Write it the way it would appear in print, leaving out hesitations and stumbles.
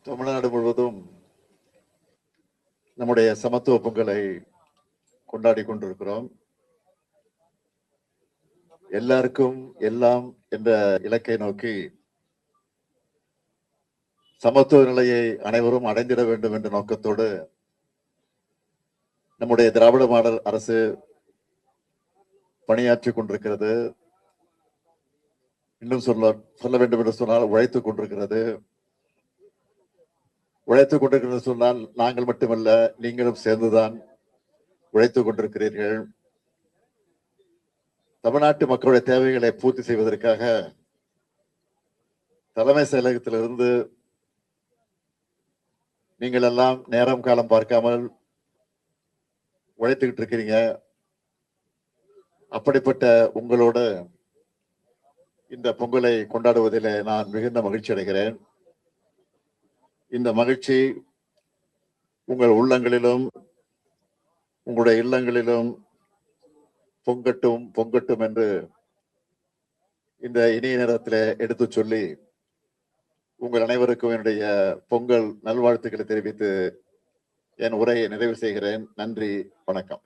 தமிழ்நாடு முழுவதும் நம்முடைய சமத்துவ பொங்கலை கொண்டாடி கொண்டிருக்கிறோம். எல்லாருக்கும் எல்லாம் என்ற இலக்கை நோக்கி சமத்துவ நிலையை அனைவரும் அடைந்திட வேண்டும் என்ற நோக்கத்தோடு நம்முடைய திராவிட மாடல் அரசு பணியாற்றிக் கொண்டிருக்கிறது. இன்னும் சொல்ல வேண்டும் என்று சொன்னால் உழைத்துக் கொண்டிருக்கிறது. உழைத்துக் கொண்டிருக்கிறது சொன்னால் நாங்கள் மட்டுமல்ல, நீங்களும் சேர்ந்துதான் உழைத்துக் கொண்டிருக்கிறீர்கள். தமிழ்நாட்டு மக்களுடைய தேவைகளை பூர்த்தி செய்வதற்காக தலைமை செயலகத்திலிருந்து நீங்கள் எல்லாம் நேரம் காலம் பார்க்காமல் உழைத்துக்கிட்டு இருக்கிறீங்க. அப்படிப்பட்ட உங்களோட இந்த பொங்கலை கொண்டாடுவதில் நான் மிகுந்த மகிழ்ச்சி அடைகிறேன். இந்த மகிழ்ச்சி உங்கள் உள்ளங்களிலும் உங்களுடைய இல்லங்களிலும் பொங்கட்டும் பொங்கட்டும் என்று இந்த இனிய நேரத்தில் எடுத்து சொல்லி உங்கள் அனைவருக்கும் என்னுடைய பொங்கல் நல்வாழ்த்துக்களை தெரிவித்து என் உரையை நிறைவு செய்கிறேன். நன்றி, வணக்கம்.